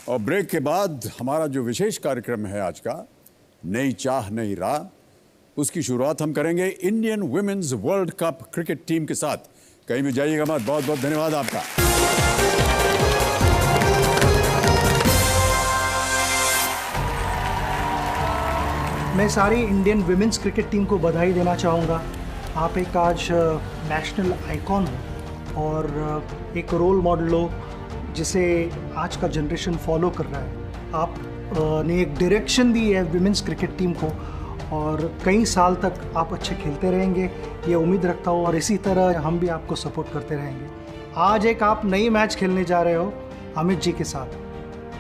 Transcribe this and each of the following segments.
और ब्रेक के बाद हमारा जो विशेष कार्यक्रम है आज का, नई चाह नई राह, उसकी शुरुआत हम करेंगे Indian women's world cup cricket team के साथ। कहीं भी जाइएगा मत। बहुत बहुत धन्यवाद आपका। मैं सारी इंडियन वुमेन्स क्रिकेट टीम को बधाई देना चाहूँगा। आप एक आज नेशनल आइकॉन हो और एक रोल मॉडल हो जिसे आज का जनरेशन फॉलो कर रहा है। आप ने एक डायरेक्शन दी है वुमेन्स क्रिकेट टीम को और कई साल तक आप अच्छे खेलते रहेंगे, ये उम्मीद रखता हूँ। और इसी तरह हम भी आपको सपोर्ट करते रहेंगे। आज एक आप नई मैच खेलने जा रहे हो अमित जी के साथ,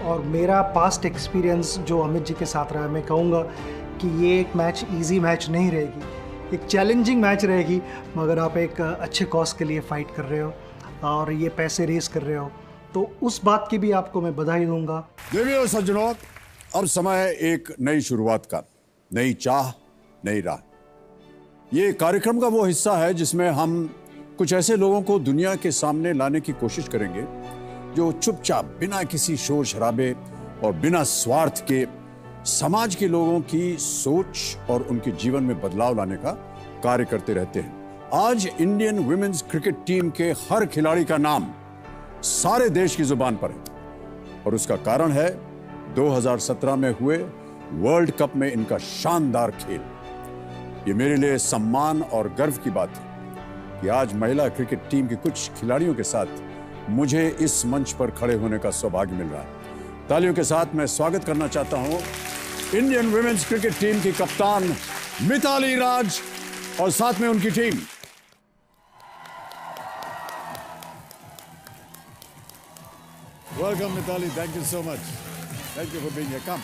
और मेरा पास्ट एक्सपीरियंस जो अमित जी के साथ रहा है, मैं कहूँगा कि ये एक मैच इजी मैच नहीं रहेगी, एक चैलेंजिंग मैच रहेगी। मगर आप एक अच्छे कॉज के लिए फ़ाइट कर रहे हो और ये पैसे रेस कर रहे हो, तो उस बात की भी आपको मैं बधाई दूंगा। देवियों सज्जनों, अब समय है एक नई शुरुआत का, नई चाह नई राह। ये कार्यक्रम का वो हिस्सा है जिसमें हम कुछ ऐसे लोगों को दुनिया के सामने लाने की कोशिश करेंगे जो चुपचाप बिना किसी शोर शराबे और बिना स्वार्थ के समाज के लोगों की सोच और उनके जीवन में बदलाव लाने का कार्य करते रहते हैं। आज इंडियन वुमेन्स क्रिकेट टीम के हर खिलाड़ी का नाम सारे देश की जुबान पर है और उसका कारण है 2017 में हुए वर्ल्ड कप में इनका शानदार खेल। ये मेरे लिए सम्मान और गर्व की बात है कि आज महिला क्रिकेट टीम के कुछ खिलाड़ियों के साथ मुझे इस मंच पर खड़े होने का सौभाग्य मिल रहा है। तालियों के साथ मैं स्वागत करना चाहता हूं इंडियन वुमेन्स क्रिकेट टीम की कप्तान मिताली राज और साथ में उनकी team. Welcome, Mitali. Thank you so much. Thank you for being here. Come.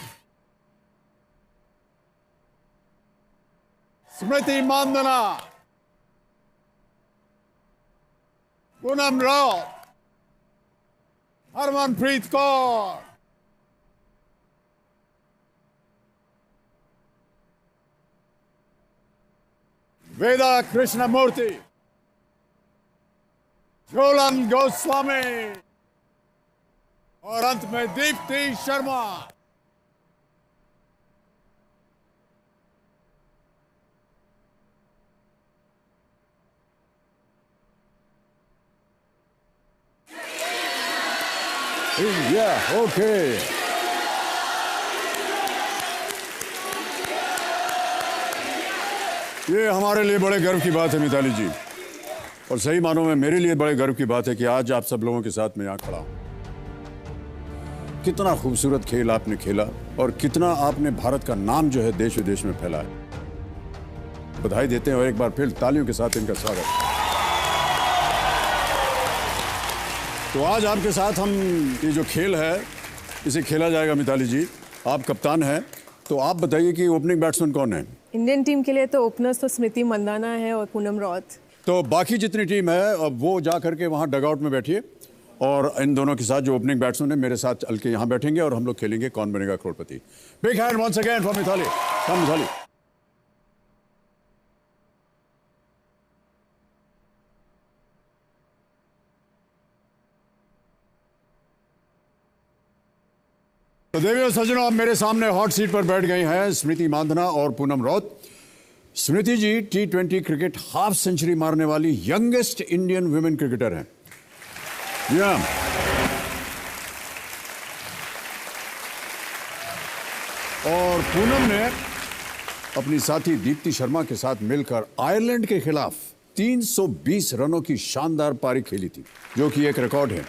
Smriti Mandana, Poonam Raut, Harmanpreet Kaur, Veda Krishnamurthy, Jholan Goswami, और अंत में दीप्ति शर्मा। ओके। ये हमारे लिए बड़े गर्व की बात है मिताली जी, और सही मानों में मेरे लिए बड़े गर्व की बात है कि आज आप सब लोगों के साथ मैं यहाँ खड़ा हूं। कितना खूबसूरत खेल आपने खेला और कितना आपने भारत का नाम जो है देश विदेश में फैलाया। बधाई देते हैं और एक बार फिर तालियों के साथ इनका स्वागत। तो आज आपके साथ हम ये जो खेल है इसे खेला जाएगा। मिताली जी, आप कप्तान हैं, तो आप बताइए कि ओपनिंग बैट्समैन कौन है? इंडियन टीम के लिए तो ओपनर्स तो स्मृति मंदाना है और पूनम रॉत। तो बाकी जितनी टीम है अब वो जा करके वहाँ डगआउट में बैठिए और इन दोनों के साथ जो ओपनिंग बैट्समैन है मेरे साथ चल के यहाँ बैठेंगे और हम लोग खेलेंगे Kaun Banega Crorepati. Big hand once again for Mithali. Come Mithali. तो देवियों सज्जनों, अब मेरे सामने हॉट सीट पर बैठ गई हैं स्मृति मांधना और पूनम रॉत। स्मृति जी T20 क्रिकेट हाफ सेंचुरी मारने वाली यंगेस्ट इंडियन वुमेन क्रिकेटर हैं। और पूनम ने अपनी साथी दीप्ति शर्मा के साथ मिलकर आयरलैंड के खिलाफ 320 रनों की शानदार पारी खेली थी, जो कि एक रिकॉर्ड है।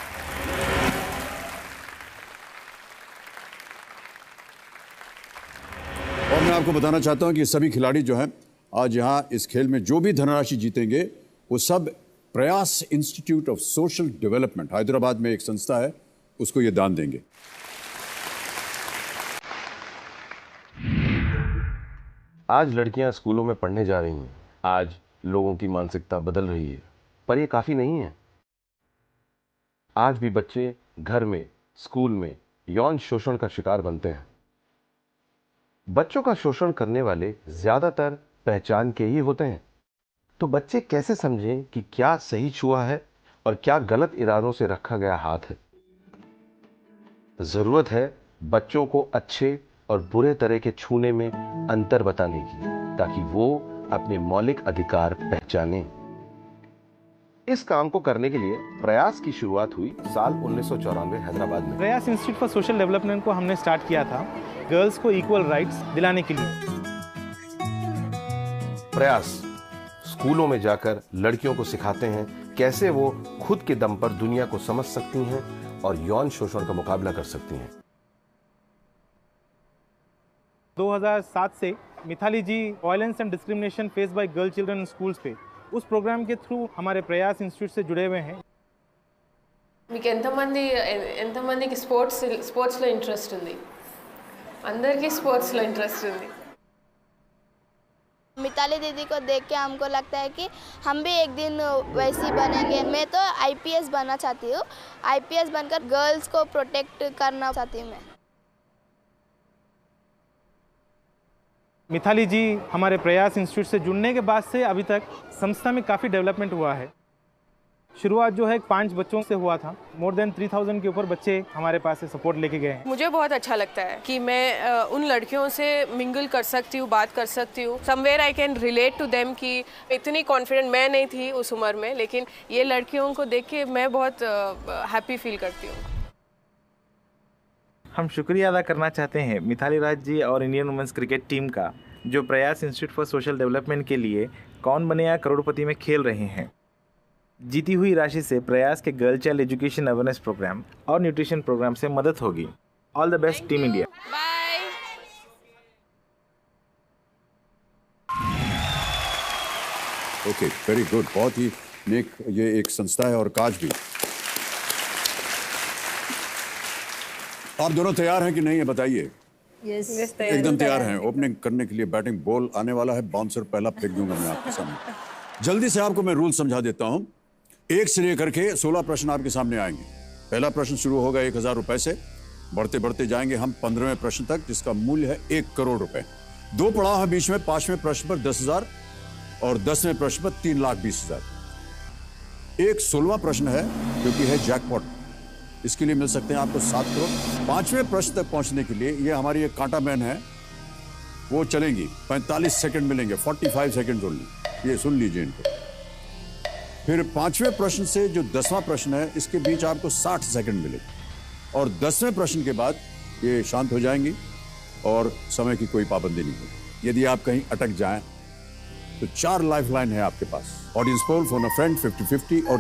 और मैं आपको बताना चाहता हूं कि सभी खिलाड़ी जो हैं आज यहां इस खेल में जो भी धनराशि जीतेंगे वो सब प्रयास institute of social development, Hyderabad में एक संस्था है, उसको ये दान देंगे। आज लड़कियां स्कूलों में पढ़ने जा रही हैं। आज लोगों की मानसिकता बदल रही है, पर यह काफी नहीं है। आज भी बच्चे घर में, स्कूल में यौन शोषण का शिकार बनते हैं। बच्चों का शोषण करने वाले ज्यादातर पहचान के ही होते हैं। तो बच्चे कैसे समझें कि क्या सही छुआ है और क्या गलत इरादों से रखा गया हाथ है? जरूरत है बच्चों को अच्छे और बुरे तरह के छूने में अंतर बताने की, ताकि वो अपने मौलिक अधिकार पहचानें। इस काम को करने के लिए प्रयास की शुरुआत हुई साल 1994 हैदराबाद में। प्रयास इंस्टीट्यूट फॉर सोशल डेवलपमेंट को हमने स्टार्ट किया था गर्ल्स को इक्वल राइट्स दिलाने के लिए। प्रयास स्कूलों में जाकर लड़कियों को सिखाते हैं कैसे वो खुद के दम पर दुनिया को समझ सकती हैं और यौन शोषण का मुकाबला कर सकती हैं। 2007 से Mithali ji violence and discrimination face by girl children in schools पे उस प्रोग्राम के थ्रू हमारे प्रयास इंस्टीट्यूट से जुड़े हुए हैं। మీకు ఎంతమందికి స్పోర్ట్స్లో ఇంట్రెస్ట్ ఉంది? అందరికీ స్పోర్ట్స్లో ఇంట్రెస్ట్ ఉంది। मिताली दीदी को देख के हमको लगता है कि हम भी एक दिन वैसी बनेंगे। मैं तो आईपीएस बनना चाहती हूँ। आईपीएस बनकर गर्ल्स को प्रोटेक्ट करना चाहती हूँ मैं। मिताली जी हमारे प्रयास इंस्टीट्यूट से जुड़ने के बाद से अभी तक संस्था में काफ़ी डेवलपमेंट हुआ है। शुरुआत जो है 5 बच्चों से हुआ था। मोर देन 3000 के ऊपर बच्चे हमारे पास से सपोर्ट लेके गए हैं। मुझे बहुत अच्छा लगता है कि मैं उन लड़कियों से मिंगल कर सकती हूँ, बात कर सकती हूँ। Somewhere I can relate to them कि इतनी कॉन्फिडेंट मैं नहीं थी उस उम्र में, लेकिन ये लड़कियों को देख के मैं बहुत हैप्पी फील करती हूँ। हम शुक्रिया अदा करना चाहते हैं मिताली राज जी और इंडियन वुमेन्स क्रिकेट टीम का, जो प्रयास इंस्टीट्यूट फॉर सोशल डेवलपमेंट के लिए कौन बनेगा करोड़पति में खेल रहे हैं। जीती हुई राशि से प्रयास के girl child education awareness programme और न्यूट्रिशन प्रोग्राम से मदद होगी। All the best team India. Bye. Okay, very good. बहुत ही नेक ये एक संस्था है और काज भी। आप दोनों तैयार हैं कि नहीं, है बताइए। यस, एकदम तैयार हैं। ओपनिंग करने के लिए बैटिंग बॉल आने वाला है। बाउंसर पहला फेंक दूंगा मैं आपके सामने। जल्दी से आपको मैं रूल समझा देता हूं। 1 से लेकर के 16 प्रश्न आपके सामने आएंगे। पहला प्रश्न शुरू होगा 1000 रुपए से, बढ़ते बढ़ते जाएंगे हम 15वें प्रश्न तक, जिसका मूल्य है 1 करोड़ रुपए। 2 पड़ाव है बीच में। 5वें प्रश्न पर 10,000 और 10वें प्रश्न पर 3,20,000। एक 16वां प्रश्न है जो कि है जैकपॉट। इसके लिए मिल सकते हैं आपको 7 करोड़। 5वें प्रश्न तक पहुंचने के लिए ये हमारी एक कांटा मैन है, वो चलेंगी। 45 सेकंड मिलेंगे, 45 सेकंड ओनली। ये सुन लीजिए इनको। फिर 5वें प्रश्न से जो 10वां प्रश्न है, इसके बीच आपको 60 सेकंड मिलेगी। और 10वें प्रश्न के बाद ये शांत हो जाएंगी और समय की कोई पाबंदी नहीं होगी। यदि आप कहीं अटक जाएं तो 4 लाइफलाइन है आपके पास। Audience poll, phone a friend, 50-50 और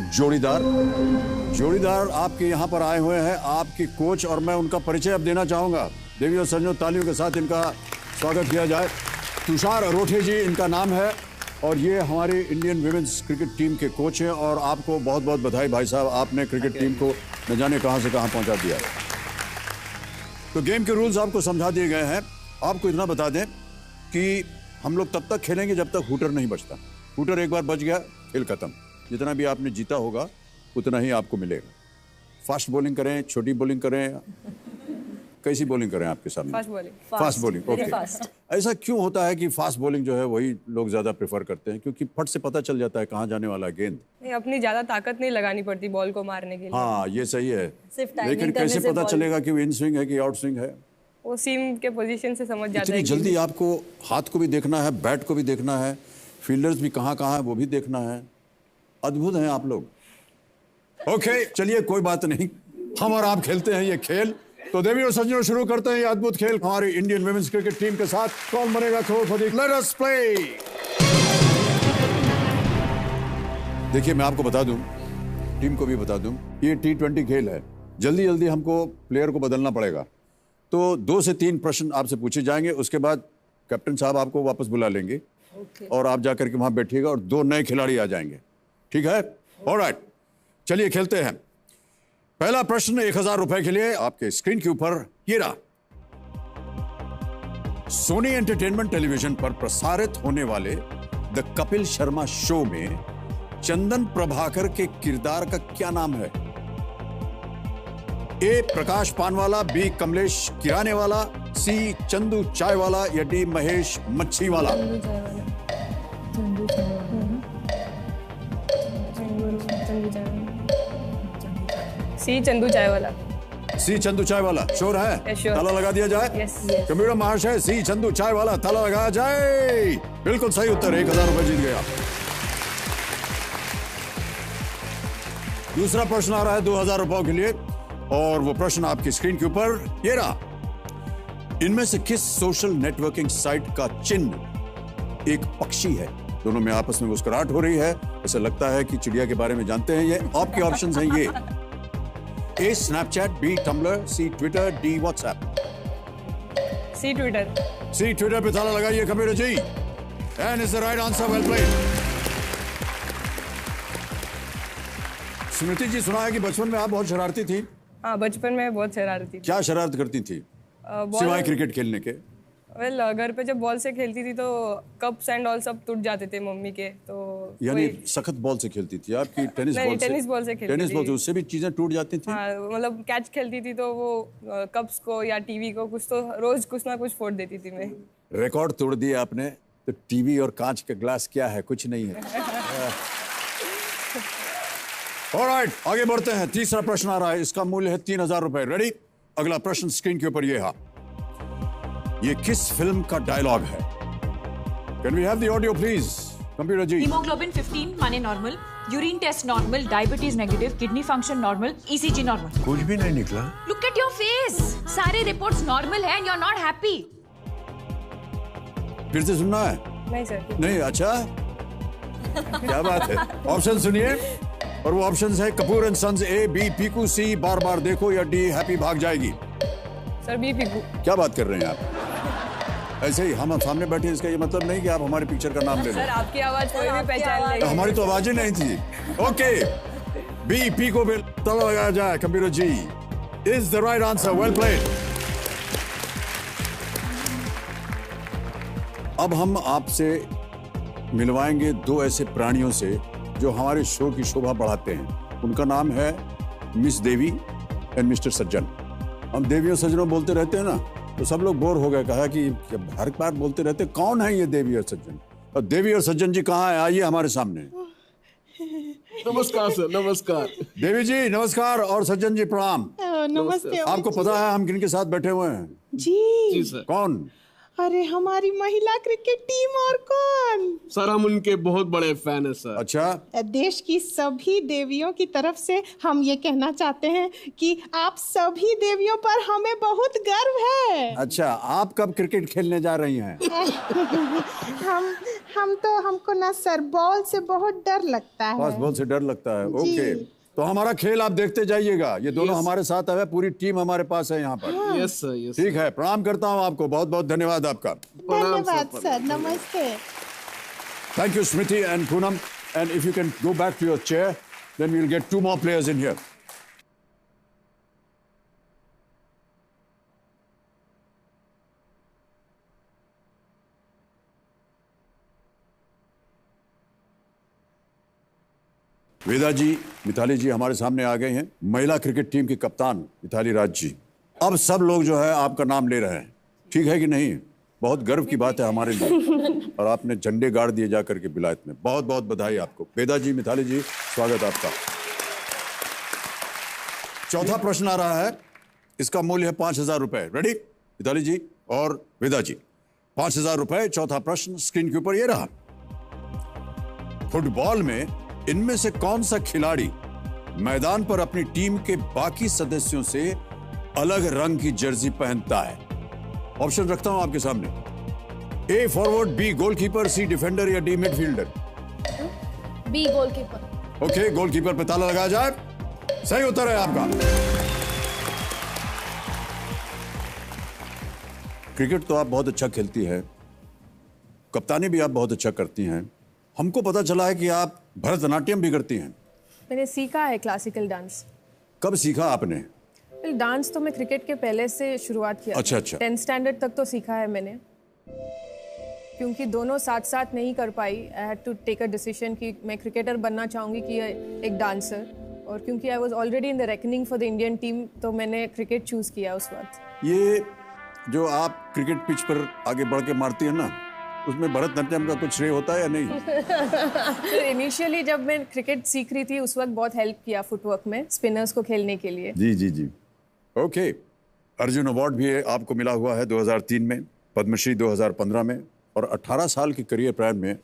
जोड़ीदार आपके यहाँ पर आए हुए हैं, आपके कोच, और मैं उनका परिचय अब देना चाहूंगा। देवी और सज्जनों, तालियों के साथ इनका स्वागत किया जाए। तुषार अरोठे जी इनका नाम है और ये हमारी इंडियन विमेंस क्रिकेट टीम के कोच हैं। और आपको बहुत बहुत बधाई भाई साहब, आपने क्रिकेट टीम को न जाने कहां से कहां पहुंचा दिया। तो गेम के रूल्स आपको समझा दिए गए हैं। आपको इतना बता दें कि हम लोग तब तक खेलेंगे जब तक हूटर नहीं बजता। हूटर एक बार बज गया, खेल खत्म। जितना भी आपने जीता होगा उतना ही आपको मिलेगा। फास्ट बॉलिंग करें, छोटी बॉलिंग करें, कैसी बॉलिंग करें आपके सामने? Fast bowling. ओके। ऐसा क्यों होता है कि फास्ट बॉलिंग जो है वही लोग ज्यादा प्रेफर करते हैं? क्योंकि फट से पता चल जाता है कहाँ जाने वाला है गेंद। अपनी ज्यादा ताकत नहीं लगानी पड़ती बॉल को मारने के लिए। हाँ, ये सही है। लेकिन कैसे पता चलेगा कि वो इन स्विंग है कि आउट स्विंग है? वो सीम के पोजीशन से समझ जाता है। इतनी जल्दी आपको हाथ को भी देखना है, बैट को भी देखना है, फील्डर्स भी कहाँ है वो भी देखना है। अद्भुत हैं आप लोग। ओके, चलिए कोई बात नहीं, हम और आप खेलते हैं ये खेल। तो देवी और सज्जनों, शुरू करते हैं ये अद्भुत खेल हमारी इंडियन वुमेन्स क्रिकेट टीम के साथ। कौन बनेगा करोड़पति? Let us play. देखिए, मैं आपको बता दूं, टीम को भी बता दूं, ये T20 खेल है। जल्दी जल्दी हमको प्लेयर को बदलना पड़ेगा। तो 2 से 3 प्रश्न आपसे पूछे जाएंगे। उसके बाद कैप्टन साहब आपको वापस बुला लेंगे और आप जाकर के वहां बैठिएगा और 2 नए खिलाड़ी आ जाएंगे। ठीक है? ऑलराइट, चलिए खेलते हैं। पहला प्रश्न 1000 रुपए के लिए आपके स्क्रीन के ऊपर ये रहा। सोनी एंटरटेनमेंट टेलीविजन पर प्रसारित होने वाले द कपिल शर्मा शो में चंदन प्रभाकर के किरदार का क्या नाम है? ए प्रकाश पानवाला, बी कमलेश किराने वाला, सी चंदू चाय वाला या डी महेश मच्छी वाला? सी चंदू चाय वाला। सी चंदू चाय वाला श्योर है? Yes, sure. ताला लगा दिया जाए? Yes, yes. कंप्यूटर महाशय, सी चंदू चाय वाला ताला लगाया जाए। बिल्कुल सही उत्तर, 1000 रुपए जीत गया। दूसरा प्रश्न आ रहा है 2000 रुपयों के लिए और वो प्रश्न आपकी स्क्रीन के ऊपर ये रहा। इनमें से किस सोशल नेटवर्किंग साइट का चिन्ह एक पक्षी है? दोनों में आपस में मुस्कुराहट हो रही है, ऐसा लगता है कि चिड़िया के बारे में जानते हैं। ये आपके ऑप्शंस हैं ये: A Snapchat, B Tumblr, C Twitter, D WhatsApp. C Twitter. C Twitter पे ताला लगाइए computer ji. And is the right answer, well played. Smriti ji, सुना है कि बचपन में आप बहुत शरारती थी। हाँ, बचपन में बहुत शरारती थी। क्या शरारत करती थी सिवाय क्रिकेट खेलने के? वेल, घर पे जब बॉल से खेलती थी तो कप्स एंड ऑल सब टूट जाते थे मम्मी के, तो यानी सख्त बॉल से खेलती थी आपकी? टेनिस नहीं, बॉल से? टेनिस बॉल से खेलती टेनिस बॉल थी। से उससे भी चीजें टूट जाती थी? हाँ, मतलब कैच खेलती थी तो वो कप्स को या टीवी को कुछ तो रोज कुछ ना कुछ फोड़ देती थी मैं। रिकॉर्ड तोड़ दिया आपने। तो टीवी और कांच का ग्लास क्या है? कुछ नहीं है। ऑलराइट, आगे बढ़ते हैं। तीसरा प्रश्न आ रहा है, इसका मूल्य है 3000 रुपए। रेडी? अगला प्रश्न स्क्रीन के ऊपर ये किस फिल्म का डायलॉग है? Can we have the audio please? Computer ji. Haemoglobin 15 माने normal, urine test normal, diabetes negative, kidney function normal, ECG normal. कुछ भी नहीं निकला। लुक एट योर फेस, सारे रिपोर्ट्स नॉर्मल है and you are not happy. फिर से सुनना है? नहीं सर। नहीं? अच्छा, क्या बात है। ऑप्शन सुनिए, और वो ऑप्शन है Kapoor and sons, A, B Piku, C Baar Baar Dekho, या D happy Bhaag Jayegi. Sir, B Piku. क्या बात कर रहे हैं आप? ऐसे ही हम सामने बैठे, इसका ये मतलब नहीं कि आप हमारे पिक्चर का नाम ले लें। सर, आपकी आवाज कोई भी पहचान लेगा। हमारी तो आवाज ही नहीं थी। ओके, बी पीकू पे ताला लगाया जाए computer ji. Is the right answer, well played. अब हम आपसे मिलवाएंगे दो ऐसे प्राणियों से जो हमारे शो की शोभा बढ़ाते हैं। उनका नाम है मिस देवी एंड मिस्टर सज्जन। हम देवी और सज्जनों बोलते रहते हैं ना, तो सब लोग बोर हो गए, कहा कि हर बार बोलते रहते, कौन है ये देवी और सज्जन? और देवी और सज्जन जी कहाँ है? आइए हमारे सामने। नमस्कार सर, नमस्कार। देवी जी नमस्कार, और सज्जन जी प्रणाम। नमस्ते। आपको पता है हम किन के साथ बैठे हुए हैं? जी सर। कौन? अरे हमारी महिला क्रिकेट टीम। और कौन? सर, हम उनके बहुत बड़े फैन हैं सर। अच्छा। देश की सभी देवियों की तरफ से हम ये कहना चाहते हैं कि आप सभी देवियों पर हमें बहुत गर्व है। अच्छा, आप कब क्रिकेट खेलने जा रही हैं? हमको ना सर बॉल से बहुत डर लगता है। बस बॉल से डर लगता है। ओके, तो हमारा खेल आप देखते जाइएगा। ये दोनों हमारे साथ है, पूरी टीम हमारे पास है यहाँ पर। Yes sir, yes. ठीक है, प्रणाम करता हूँ आपको, बहुत बहुत धन्यवाद आपका। धन्यवाद सर, नमस्ते। Thank you Smriti and Poonam, and if you can go back to your chair, then we will get 2 more players in here. Veda ji, Mithali ji हमारे सामने आ गए हैं। महिला क्रिकेट टीम की कप्तान मिताली राज जी। अब सब लोग जो है आपका नाम ले रहे हैं, ठीक है कि नहीं? बहुत गर्व की बात है हमारे लिए। और आपने झंडे गाड़ दिए जाकर के विलायत में, बहुत बहुत बधाई आपको। वेदा जी, मिताली जी, स्वागत आपका। चौथा प्रश्न आ रहा है, इसका मूल्य है 5000 रुपए। रेडी मिताली जी और वेदा जी? 5000 रुपए। चौथा प्रश्न स्क्रीन के ऊपर ये रहा। फुटबॉल में इनमें से कौन सा खिलाड़ी मैदान पर अपनी टीम के बाकी सदस्यों से अलग रंग की जर्सी पहनता है? ऑप्शन रखता हूं आपके सामने। A forward, B goalkeeper, C defender, या D midfielder? B goalkeeper. Okay, goalkeeper पे ताला लगाया जाए। सही उत्तर है आपका। क्रिकेट तो आप बहुत अच्छा खेलती है, कप्तानी भी आप बहुत अच्छा करती हैं। हमको पता चला है कि आप भरतनाट्यम भी करती हैं। मैंने सीखा है क्लासिकल डांस। कब सीखा आपने? डांस तो मैं क्रिकेट के पहले से शुरुआत किया। अच्छा अच्छा। 10th स्टैंडर्ड तक तो सीखा है मैंने, क्योंकि दोनों साथ साथ नहीं कर पाई। I had to take a decision कि मैं क्रिकेटर बनना चाहूँगी कि एक डांसर, और क्योंकि I was already in the reckoning for the Indian team, तो मैंने क्रिकेट चूज़ किया उस वक्त। ये जो आप क्रिकेट पिच पर आगे बढ़ के मारती है ना, उसमें भरतनाट्यम का कुछ श्रेय होता है या नहीं? इनिशियली जब मैं क्रिकेट सीख रही थी उस वक्त बहुत हेल्प किया फुटवर्क में, स्पिनर्स को खेलने के लिए। जी जी जी। ओके, अर्जुन अवार्ड भी आपको मिला हुआ है 2003 में, पद्मश्री 2015 में, और 18 साल की करियर प्राइम में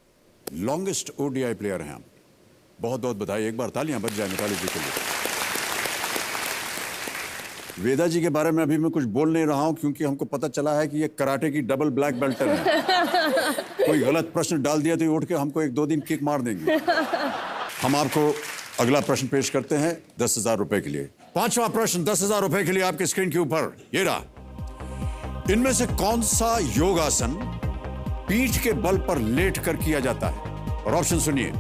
लॉन्गेस्ट ओडीआई प्लेयर हैं आप। बहुत बहुत बधाई, एक बार तालियां बज जाए मिताली जी के लिए। वेदा जी के बारे में अभी मैं कुछ बोल नहीं रहा हूं क्योंकि हमको पता चला है कि ये कराटे की डबल ब्लैक बेल्टर है। कोई गलत प्रश्न डाल दिया तो ये उठ के हमको 1-2 दिन किक मार देंगे। हम आपको अगला प्रश्न पेश करते हैं 10,000 रुपए के लिए। 5वां प्रश्न 10,000 रुपए के लिए आपके स्क्रीन के ऊपर ये रहा। इनमें से कौन सा योगासन पीठ के बल पर लेट कर किया जाता है? और ऑप्शन सुनिए,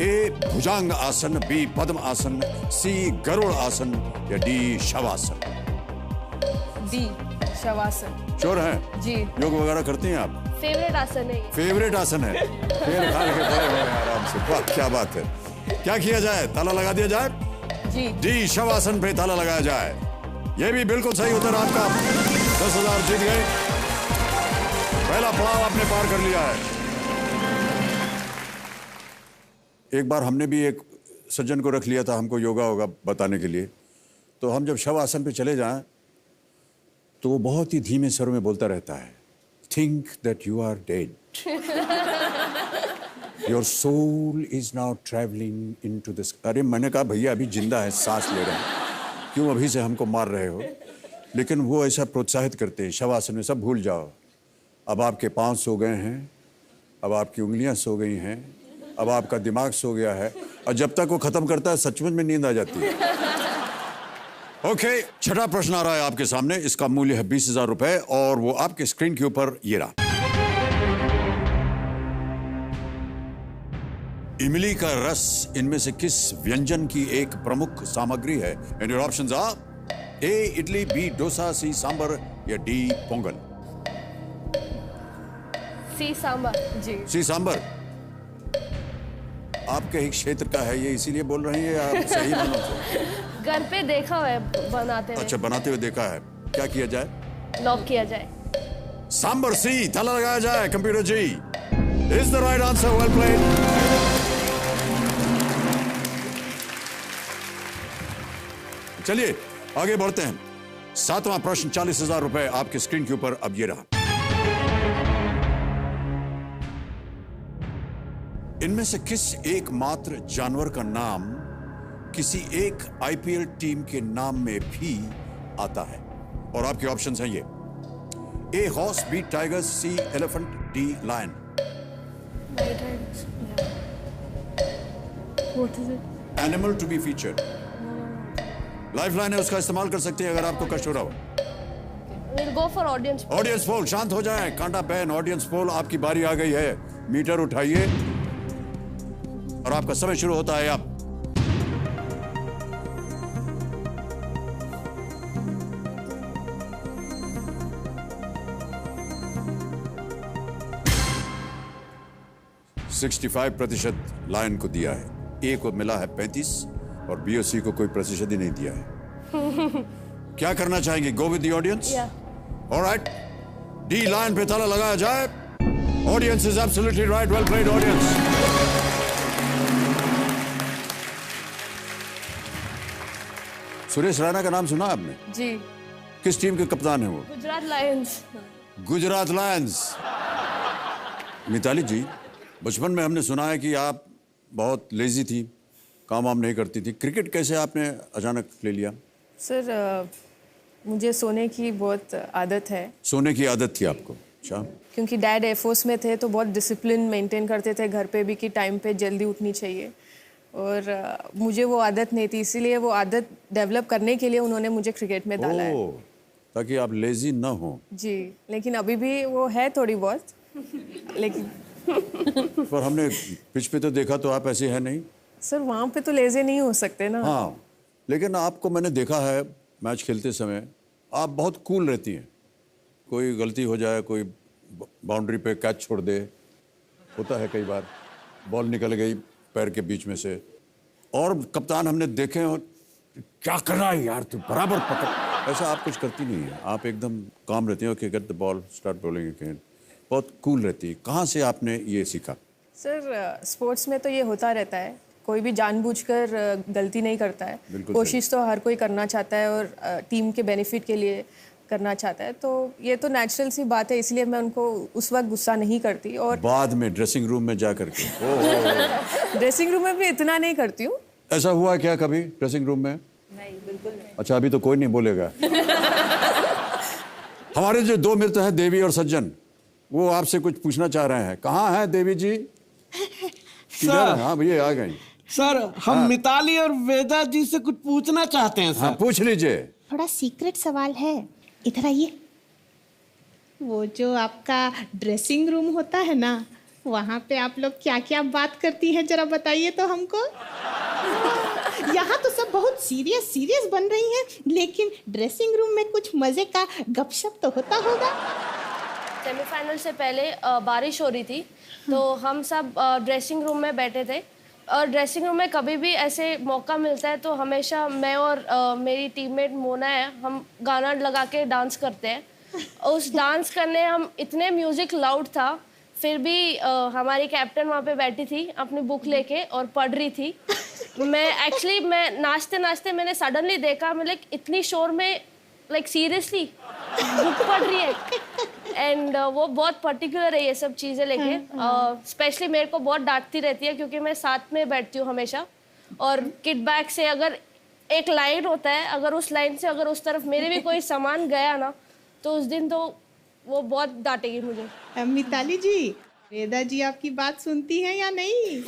ए भुजंग आसन, बी पद्म आसन, सी गरुड़ आसन या D shavasana. D shavasana. Sure हैं? जी। योग वगैरह करते हैं आप? फेवरेट आसन है। फेवरेट आसन है। फिर खा के पड़े हुए हैं आराम से। वाह क्या बात है। क्या किया जाए, ताला लगा दिया जाए? जी। डी शवासन पे ताला लगाया जाए। ये भी बिल्कुल सही उत्तर आपका। 10,000 जीत गए। पहला पड़ाव आपने पार कर लिया है। एक बार हमने भी एक सज्जन को रख लिया था हमको योगा होगा बताने के लिए, तो हम जब शव आसन पे चले जाएं तो वो बहुत ही धीमे स्वर में बोलता रहता है, think that you are dead, your soul is now travelling into this. अरे मैंने कहा भैया अभी जिंदा है, सांस ले रहे हैं, क्यों अभी से हमको मार रहे हो? लेकिन वो ऐसा प्रोत्साहित करते हैं, शव आसन में सब भूल जाओ, अब आपके पाँव सो गए हैं, अब आपकी उंगलियां सो गई हैं, अब आपका दिमाग सो गया है, और जब तक वो खत्म करता है सचमुच में नींद आ जाती है। ओके, छठा प्रश्न आ रहा है आपके सामने, इसका मूल्य है 20,000 रुपए और वो आपके स्क्रीन के ऊपर ये रहा। इमली का रस इनमें से किस व्यंजन की एक प्रमुख सामग्री है? And your options are A idli, B dosa, C sambar या डी पोंगल। सी सांबर। जी। सी सांबर आपके ही क्षेत्र का है ये, इसीलिए बोल रहे हैं या आप सही मानो तो? घर पे देखा है बनाते हुए। अच्छा, बनाते हुए देखा है। क्या किया जाए? लॉक किया जाए। सांबर सी, ताला लगाया जाए। Computer ji is the right answer, well played. चलिए आगे बढ़ते हैं। 7वां प्रश्न 40,000 रुपए आपके स्क्रीन के ऊपर अब ये रहा। इनमें से किस एकमात्र जानवर का नाम किसी एक आईपीएल टीम के नाम में भी आता है? और आपके ऑप्शंस हैं ये, A horse, B tiger, C elephant, D lion. Animal to be featured. Life line है, उसका इस्तेमाल कर सकते हैं अगर आपको कष्ट हो रहा हो। We'll go for audience poll. Audience poll, शांत हो जाएं, कांटा पेन। ऑडियंस पोल, आपकी बारी आ गई है। मीटर उठाइए और आपका समय शुरू होता है अब। %65 लायन को दिया है, ए को मिला है 35 और बी और सी को कोई प्रतिशत ही नहीं दिया है। क्या करना चाहेंगे? Go with the audience? Alright, D lion पे ताला लगाया जाए। Audience is absolutely right, well played audience. Suresh Raina का नाम सुना आपने? जी। किस टीम के कप्तान हैं वो? गुजरात लायंस। गुजरात लायंस। मिताली जी, बचपन में हमने सुना है कि आप बहुत लेजी थी, काम वाम नहीं करती थी। क्रिकेट कैसे आपने अचानक ले लिया? सर मुझे सोने की बहुत आदत है। सोने की आदत थी आपको? अच्छा। क्योंकि डैड एयरफोर्स में थे तो बहुत डिसिप्लिन मेंटेन करते थे घर पे भी कि टाइम पे जल्दी उठनी चाहिए, और मुझे वो आदत नहीं थी, इसीलिए वो आदत डेवलप करने के लिए उन्होंने मुझे क्रिकेट में डाला है। ताकि आप लेजी ना हो। जी, लेकिन अभी भी वो है थोड़ी बहुत, लेकिन पर हमने पिच पे तो देखा तो आप ऐसे है नहीं। सर वहाँ पे तो लेजे नहीं हो सकते ना। हाँ, लेकिन आपको मैंने देखा है मैच खेलते समय, आप बहुत कूल रहती हैं। कोई गलती हो जाए, कोई बाउंड्री पे कैच छोड़ दे, होता है कई बार, बॉल निकल गई पैर के बीच में से, और कप्तान हमने देखे और क्या कर रहा है यार तू, बराबर पकड़, ऐसा आप कुछ करती नहीं है। आप एकदम काम रहती हैं, okay get the ball, start bowling again, बहुत कूल रहती है। कहाँ से आपने ये सीखा? सर स्पोर्ट्स में तो ये होता रहता है कोई भी जानबूझकर गलती नहीं करता है। बिल्कुल कोशिश तो हर कोई करना चाहता है और टीम के बेनिफिट के लिए करना चाहता है, तो ये तो नेचुरल सी बात है, इसलिए मैं उनको उस वक्त गुस्सा नहीं करती। और बाद में ड्रेसिंग रूम में जा करके ड्रेसिंग रूम में भी इतना नहीं करती हूँ। ऐसा हुआ क्या कभी ड्रेसिंग रूम में? नहीं, बिल्कुल नहीं। अच्छा, अभी तो कोई नहीं बोलेगा। हमारे जो दो मित्र हैं देवी और सज्जन, वो आपसे कुछ पूछना चाह रहे हैं। कहाँ हैं देवी जी? सर। हाँ भैया आ गए। सर, हम मिताली और वेदा जी से कुछ पूछना चाहते हैं सर। हाँ, पूछ लीजिए। थोड़ा सीक्रेट सवाल है, इधर आइए। वो जो आपका ड्रेसिंग रूम होता है ना, वहाँ पे आप लोग क्या क्या बात करती हैं, जरा बताइए तो हमको। यहाँ तो सब बहुत सीरियस सीरियस बन रही हैं, लेकिन ड्रेसिंग रूम में कुछ मजे का गपशप तो होता होगा। सेमीफाइनल से पहले बारिश हो रही थी, तो हम सब ड्रेसिंग रूम में बैठे थे। और ड्रेसिंग रूम में कभी भी ऐसे मौका मिलता है तो हमेशा मैं और मेरी टीममेट मोना है, हम गाना लगा के डांस करते हैं। उस डांस करने हम इतने म्यूज़िक लाउड था, फिर भी हमारी कैप्टन वहाँ पे बैठी थी अपनी बुक लेके और पढ़ रही थी। मैं नाचते नाचते मैंने सडनली देखा, मैं इतनी शोर में सीरियसली बुक पढ़ रही है। एंड वो बहुत पर्टिकुलर है ये सब चीज़ें लेके। स्पेशली मेरे को बहुत डांटती रहती है क्योंकि मैं साथ में बैठती हूँ हमेशा। और किट बैग से अगर एक लाइन होता है, अगर उस लाइन से अगर उस तरफ मेरे भी कोई सामान गया ना, तो उस दिन तो वो बहुत डांटेगी मुझे। मिताली जी, वेदा जी आपकी बात सुनती हैं या नहीं?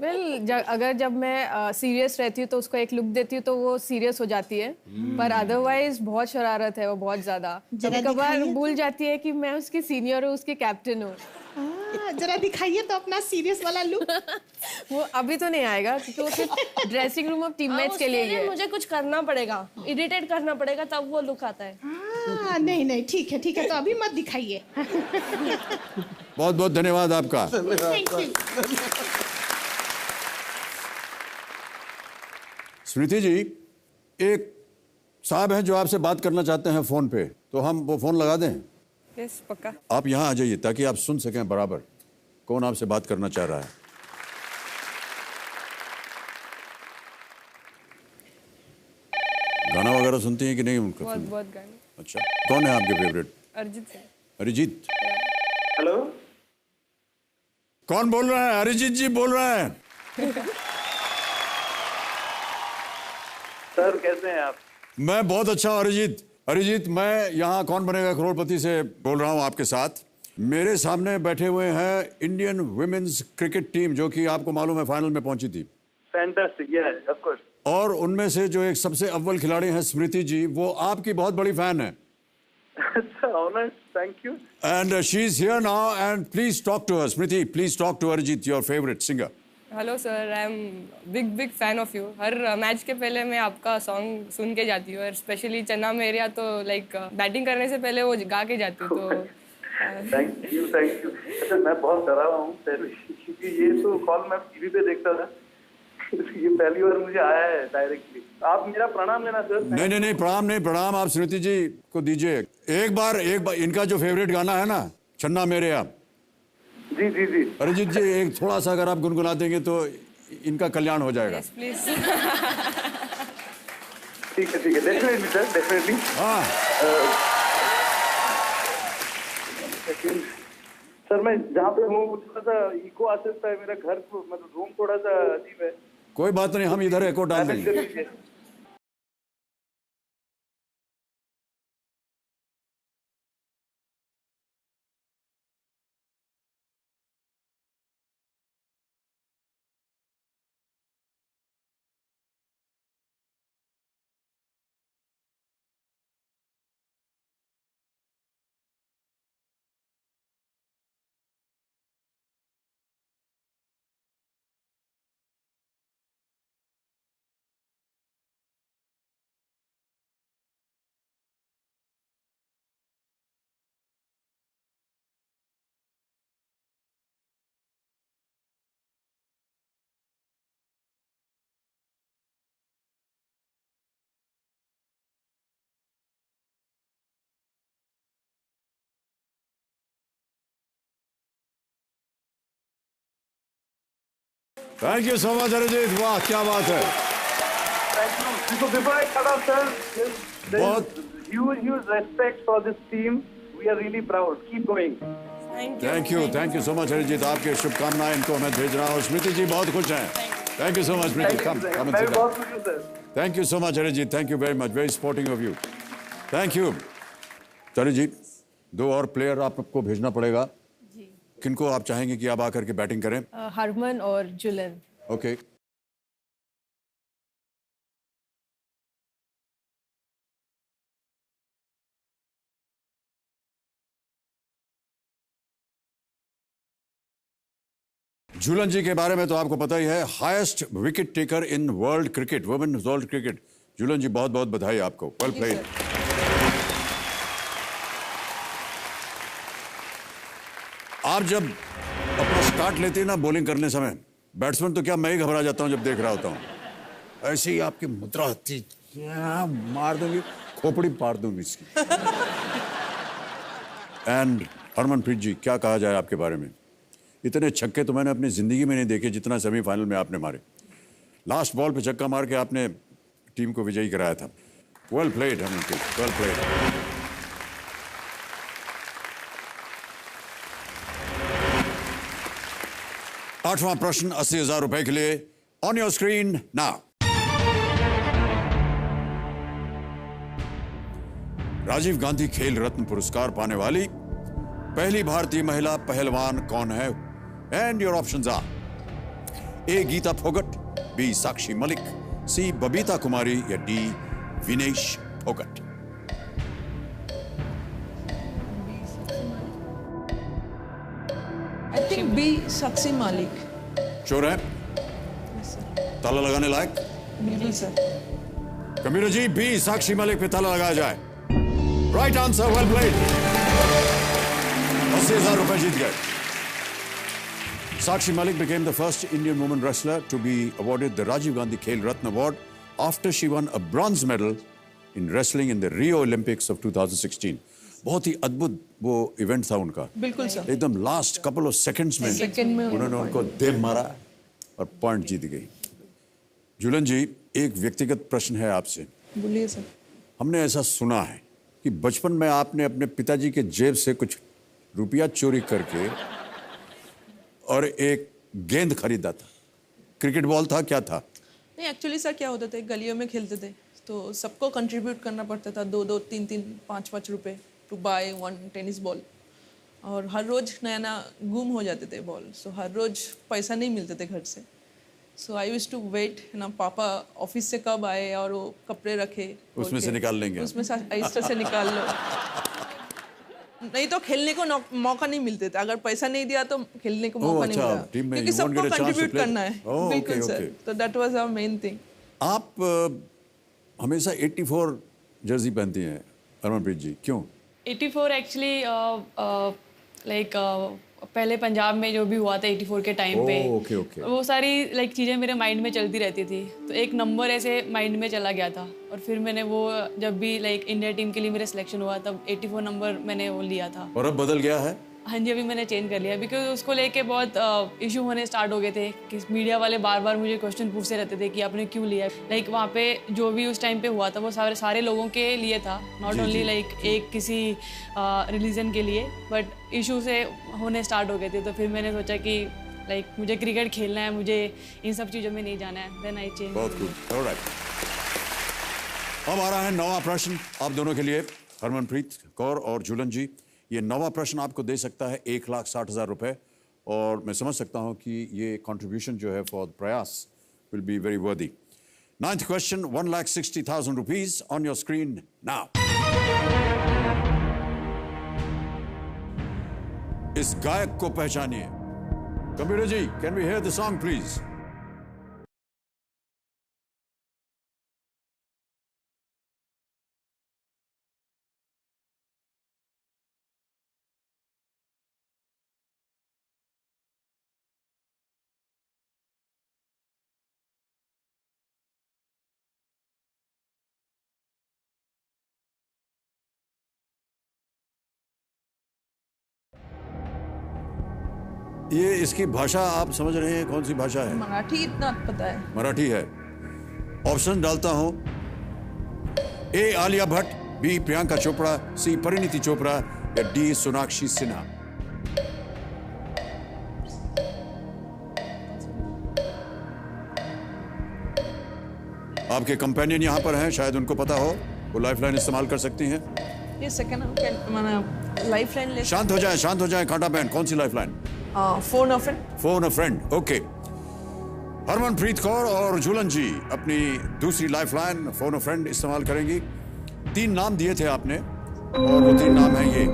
अगर जब मैं सीरियस रहती हूँ तो उसको एक लुक देती हूँ तो वो सीरियस हो जाती है, पर अदरवाइज बहुत शरारत है वो, बहुत ज़्यादा। कभी-कभार भूल जाती है कि मैं उसकी सीनियर हूँ, उसकी कैप्टन हूँ। जरा दिखाइए तो अपना सीरियस वाला लुक। वो अभी तो नहीं आएगा क्योंकि वो सिर्फ ड्रेसिंग रूम ऑफ टीममेट्स के लिए ही है। मुझे कुछ करना पड़ेगा, इरिटेट करना पड़ेगा, तब वो लुक आता है। नहीं नहीं, ठीक है, तो अभी मत दिखाइए। बहुत बहुत धन्यवाद आपका। स्मृति जी, एक साहब हैं जो आपसे बात करना चाहते हैं फोन पे, तो हम वो फोन लगा दें? यस, पक्का। आप यहाँ आ जाइए ताकि आप सुन सकें बराबर कौन आपसे बात करना चाह रहा है। गाना वगैरह सुनती हैं कि नहीं उनका? बहुत गाने। अच्छा, कौन है आपके फेवरेट? अरिजीत सिंह। अरिजीत? हेलो, कौन बोल रहा है? अरिजीत जी बोल रहा है। सर कैसे हैं आप? मैं बहुत अच्छा हूं अरिजीत, मैं यहाँ कौन बनेगा करोड़पति से बोल रहा हूँ आपके साथ। मेरे सामने बैठे हुए हैं इंडियन वुमेन्स क्रिकेट टीम, जो कि आपको मालूम है फाइनल में पहुंची थी। Fantastic, yes of course. और उनमें से जो एक सबसे अव्वल खिलाड़ी हैं स्मृति जी, वो आपकी बहुत बड़ी फैन है। अच्छा, honour, thank you. And she is here now and please talk to her. Smriti, please talk to Arijit, your favourite singer. Hello sir, I am big fan of you. हर मैच के पहले मैं आपका सॉन्ग सुन के जाती हूँ, और स्पेशली चन्ना मेरेया तो बैटिंग करने से पहले वो गा के जाती हूँ। तो थैंक यू। अच्छा, मैं बहुत डरा हुआ हूँ क्योंकि ये तो कॉल मैं टीवी पे देखता था, ये पहली बार मुझे आया है डायरेक्टली। आप मेरा प्रणाम लेना सर। नहीं, प्रणाम आप स्मृति जी को दीजिए। एक बार इनका जो फेवरेट गाना है ना, चन्ना मेरेया। जी। अरिजीत जी, एक थोड़ा सा अगर आप गुनगुना देंगे तो इनका कल्याण हो जाएगा। प्लीज। ठीक है, डेफिनेटली सर, डेफिनेटली। हाँ सर, मैं जहाँ पे हूँ थोड़ा सा इको आ सकता है, मेरा घर मतलब रूम थोड़ा सा अजीब है। कोई बात नहीं, हम इधर एको डाल देंगे। Thank you so much Arijit, वाह क्या बात है। So before I cut off, sir, there बहुत is huge respect for this team. We are really proud. Keep going. Thank you so much Arijit, आपके शुभकामनाएं इनको मैं भेज रहा हूँ। स्मृति जी बहुत खुश हैं। थैंक यू सो मच स्मृति, कम मैं भी बहुत खुश हूँ sir. Thank you so much Arijit, thank you very much, very supporting of you, thank you. चलिए जी, 2 और प्लेयर आपको भेजना पड़ेगा। किनको आप चाहेंगे कि आप आकर के बैटिंग करें? हरमन और जुलन। ओके झूलन जी के बारे में तो आपको पता ही है, highest wicket taker in world cricket, women world cricket. Jhulan ji बहुत बहुत बधाई आपको, वेल प्लेड। आप जब अपना स्टार्ट लेते हैं ना बॉलिंग करने समय, बैट्समैन तो क्या मैं ही घबरा जाता हूं जब देख रहा होता हूं। ऐसे ही आपकी मुद्रा होती, मार दूंगी, खोपड़ी पार दूंगी इसकी। एंड हरमनप्रीत जी, क्या कहा जाए आपके बारे में? इतने छक्के तो मैंने अपनी जिंदगी में नहीं देखे जितना सेमीफाइनल में आपने मारे। लास्ट बॉल पे छक्का मार के आपने टीम को विजयी कराया था। Well played Harmanpreet, well played. आठवां प्रश्न 80,000 रुपए के लिए, on your screen now. Rajiv Gandhi Khel Ratna पुरस्कार पाने वाली पहली भारतीय महिला पहलवान कौन है? And your options are: A Geeta Phogat, B Sakshi Malik, C Babita Kumari या D Vinesh Phogat. I think B Sakshi Malik. Sure है? ताला लगाने लायक? बिल्कुल सर। कबीर जी, बी साक्षी मलिक पे ताला लगाया जाए। Right answer, well played. 80,000 रुपए जीत गए। Sakshi Malik became the first Indian woman wrestler to be awarded the Rajiv Gandhi Khel Ratna Award after she won a bronze medal in wrestling in the Rio Olympics of 2016. बहुत ही अद्भुत वो event था उनका। बिल्कुल sir. एकदम last couple of seconds में उन्होंने उनको देव मारा और पॉइंट जीत गई। झूलन जी, एक व्यक्तिगत प्रश्न है आपसे। बोलिए सर। हमने ऐसा सुना है कि बचपन में आपने अपने पिताजी के जेब से कुछ रुपया चोरी करके और एक गेंद खरीदा था। क्रिकेट बॉल था, क्या था? नहीं, एक्चुअली सर क्या होता था, गलियों में खेलते थे तो सबको कंट्रीब्यूट करना पड़ता था 2-2, 3-3, 5-5 रुपए टू बाय 1 टेनिस बॉल। और हर रोज नया गुम हो जाते थे बॉल, सो हर रोज पैसा नहीं मिलते थे घर से। सो आई यूज्ड टू वेट ना, पापा ऑफिस से कब आए और वो कपड़े रखे, उसमें से निकाल लेंगे, उसमें से ऐसे से निकाल लो। नहीं तो खेलने को मौका नहीं मिलते थे। अगर पैसा नहीं दिया तो खेलने को मौका नहीं मिला, क्योंकि सबको कंट्रीब्यूट करना है। बिल्कुल सर, तो that was our main thing. आप हमेशा 84 जर्सी पहनती हैं हरमनप्रीत जी, क्यों? 84 एक्चुअली लाइक पहले पंजाब में जो भी हुआ था 84 के टाइम पे, वो सारी लाइक चीज़ें मेरे माइंड में चलती रहती थी, तो एक नंबर ऐसे माइंड में चला गया था। और फिर मैंने वो जब भी लाइक इंडिया टीम के लिए मेरा सिलेक्शन हुआ तब 84 नंबर मैंने वो लिया था। और अब बदल गया है? हाँ जी, अभी मैंने चेंज कर लिया, बिकॉज उसको लेके बहुत इशू होने स्टार्ट हो गए थे कि मीडिया वाले बार बार मुझे क्वेश्चन पूछते रहते थे कि आपने क्यों लिया। लाइक वहाँ पे जो भी उस टाइम पे हुआ था वो सारे लोगों के लिए था, नॉट ओनली लाइक एक किसी रिलीजन के लिए, बट इशू से होने स्टार्ट हो गए थे। तो फिर मैंने सोचा कि लाइक मुझे क्रिकेट खेलना है, मुझे इन सब चीज़ों में नहीं जाना है, देन आई चेंज। बहुत गुड, ऑलराइट। अब आ रहा है 9वां प्रश्न आप दोनों के लिए, हरमनप्रीत कौर और झूलन जी। ये 9वां प्रश्न आपको दे सकता है 1,60,000 रुपए, और मैं समझ सकता हूं कि ये कंट्रीब्यूशन जो है फॉर प्रयास will be very worthy. 9th question, 1,60,000 rupees on your screen now. इस गायक को पहचानिए। Computer ji, can we hear the song please? ये इसकी भाषा आप समझ रहे हैं? कौन सी भाषा है? मराठी इतना पता है। मराठी है। ऑप्शन डालता हूं, ए आलिया भट्ट, बी प्रियंका चोपड़ा, सी परिणीति चोपड़ा या डी सोनाक्षी सिन्हा। आपके कंपेनियन यहाँ पर हैं, शायद उनको पता हो, वो लाइफलाइन इस्तेमाल कर सकती हैं। ये सेकंड लाइफलाइन ले। शांत हो जाए, शांत हो जाए। कांटा बहन, कौन सी lifeline? Phone a friend. Phone a friend, okay. Harmanpreet Kaur और झूलन जी अपनी दूसरी लाइफलाइन फोन अ फ्रेंड इस्तेमाल करेंगी। 3 नाम दिए थे आपने और वो 3 नाम हैं ये।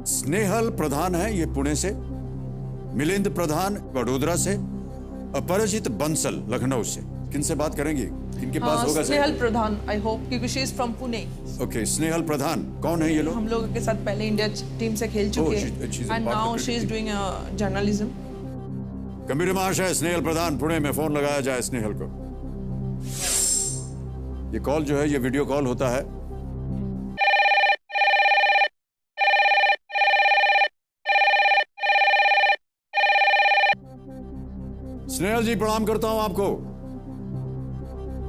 स्नेहल प्रधान है, ये पुणे से। मिलिंद प्रधान वडोदरा से। अपराजित बंसल लखनऊ से। किनसे बात करेंगी? इनके पास होगा स्नेहल प्रधान, आई होप, क्योंकि she is from Pune. Okay, Snehal Pradhan कौन है ये लोग? हम लोगों के साथ पहले इंडिया टीम से खेल चुके हैं and now she is doing journalism. गंभीर महाशय, स्नेहल प्रधान पुणे में, फोन लगाया जाए स्नेहल को। ये कॉल जो है ये वीडियो कॉल होता है। स्नेहल जी, प्रणाम करता हूं आपको।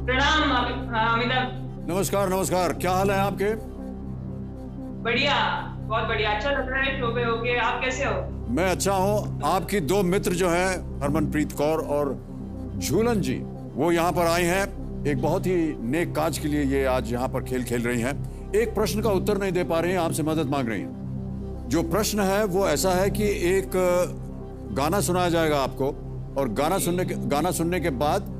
प्रणाम अमिताभ। नमस्कार नमस्कार, क्या हाल है आपके? बढ़िया, बहुत बढ़िया, अच्छा लग रहा है शो पे होके। आप कैसे हो? मैं अच्छा हूं। आपकी 2 मित्र जो हैं, हरमनप्रीत कौर और झूलन जी, वो यहाँ पर आई हैं। एक बहुत ही नेक काज के लिए ये आज यहाँ पर खेल रही हैं। एक प्रश्न का उत्तर नहीं दे पा रही हैं, आपसे मदद मांग रही हैं। जो प्रश्न है वो ऐसा है कि एक गाना सुनाया जाएगा आपको, और गाना सुनने के बाद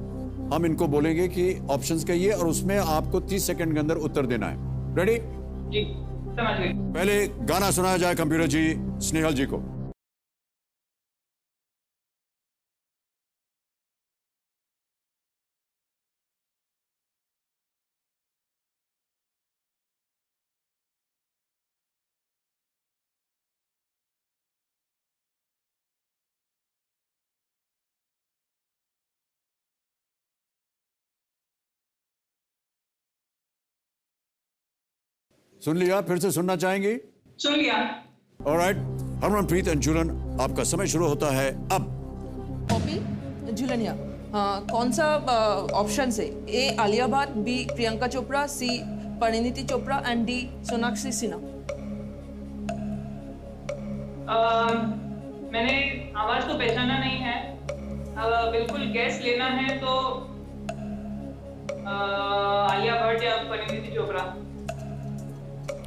हम इनको बोलेंगे कि ऑप्शंस कहिए और उसमें आपको 30 सेकंड के अंदर उत्तर देना है। रेडी? जी, समझ गए। पहले गाना सुनाया जाए कंप्यूटर जी स्नेहल जी को। सुन लिया? फिर से सुनना चाहेंगे? सुन लिया। ऑलराइट, हरमनप्रीत एंड झूलन, आपका समय शुरू होता है अब। कॉपी झूलनिया, कौन सा ऑप्शन से? A Alia Bhatt, B Priyanka Chopra, C Parineeti Chopra and D Sonakshi Sinha. मैंने आवाज को पहचाना नहीं है। बिल्कुल गैस लेना है तो आलिया भट्ट या परिणीति चोपड़ा।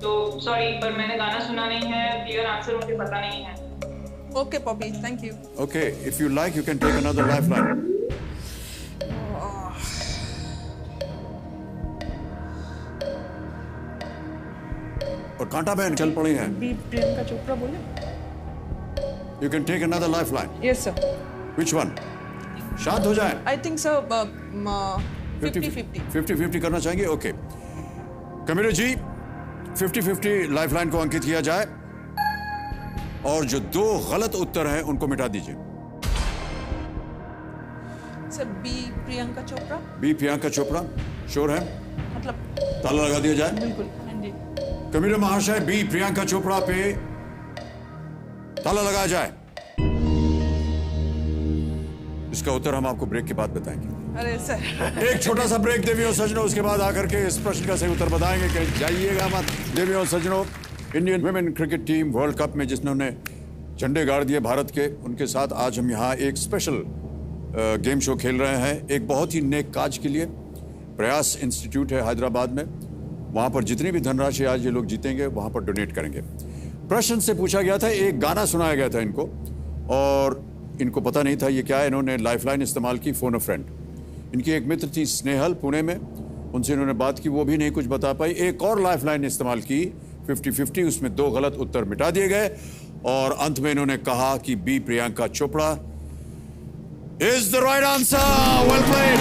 तो सॉरी, पर मैंने गाना सुना नहीं है, क्लियर आंसर मुझे पता नहीं है। Okay Poppy, thank you. Okay, if you like you can take another lifeline. और कांटा बहन चल पड़ी हैं। बी प्रियंका चोपड़ा बोले। You can take another lifeline. Yes sir. Which one? शांत हो जाए। आई थिंक सर 50-50। 50-50 करना चाहेंगे? ओके, कमिरो जी 50-50 लाइफलाइन को अंकित किया जाए और जो 2 गलत उत्तर हैं उनको मिटा दीजिए। Sir B Priyanka Chopra. B Priyanka Chopra sure है? मतलब ताला लगा दिया जाए। बिल्कुल। कबीर महाशय, बी प्रियंका चोपड़ा पे ताला लगाया जाए। इसका उत्तर हम आपको ब्रेक के बाद बताएंगे। अरे सर, एक छोटा सा ब्रेक देवी और सजनों, उसके बाद आकर के इस प्रश्न का सही उत्तर बताएंगे। कहीं जाइएगा मत। देवी और सजनों, Indian women cricket team world cup में जिन्होंने झंडे गाड़ दिए भारत के, उनके साथ आज हम यहाँ एक स्पेशल गेम शो खेल रहे हैं, एक बहुत ही नेक काज के लिए। प्रयास इंस्टीट्यूट है हैदराबाद में, वहाँ पर जितनी भी धनराशि आज ये लोग जीतेंगे वहाँ पर डोनेट करेंगे। प्रश्न से पूछा गया था, एक गाना सुनाया गया था इनको और इनको पता नहीं था ये क्या है। इन्होंने लाइफलाइन इस्तेमाल की, फोन अ फ्रेंड। इनकी एक मित्र थी स्नेहल पुणे में, उनसे इन्होंने बात की, वो भी नहीं कुछ बता पाई। एक और लाइफलाइन इस्तेमाल की 50-50, उसमें 2 गलत उत्तर मिटा दिए गए और अंत में इन्होंने कहा कि B Priyanka Chopra is the right answer. Well played.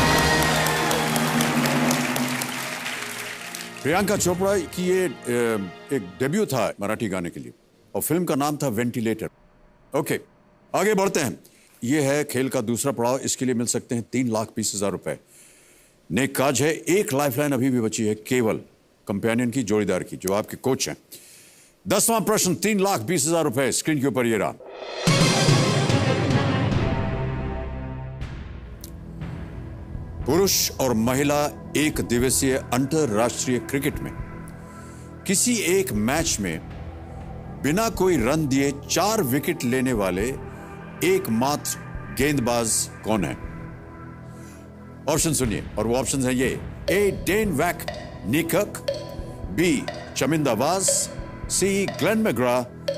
Priyanka Chopra की ये एक डेब्यू था मराठी गाने के लिए और फिल्म का नाम था वेंटिलेटर। ओके, आगे बढ़ते हैं। ये है खेल का दूसरा पड़ाव, इसके लिए मिल सकते हैं 3,20,000 रुपए। नेक काज है। एक लाइफलाइन अभी भी बची है केवल कंपेनियन की, जोड़ीदार की, जो आपके कोच हैं। 10वां प्रश्न, 3,20,000 रुपए स्क्रीन के ऊपर ये रहा। पुरुष और महिला एक दिवसीय अंतरराष्ट्रीय क्रिकेट में किसी एक मैच में बिना कोई रन दिए 4 विकेट लेने वाले एकमात्र गेंदबाज कौन है? ऑप्शन सुनिए, और वो ऑप्शन है ये: A Dane van Niekerk, B Chaminda Vaas, C Glenn McGrath,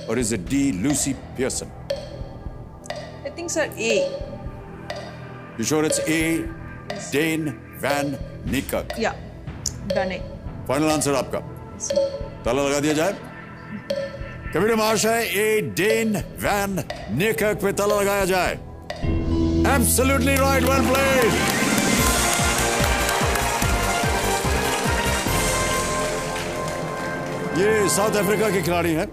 और is it D Lucy Pearson? I think sir A. You sure it's A Dane van Niekerk? या डन है। फाइनल आंसर आपका? ताला लगा दिया जाए। कबीर महाशय, ए डेन वैन नीकक पे ताला लगाया जाए। Absolutely right, well played. ये साउथ अफ्रीका के खिलाड़ी हैं।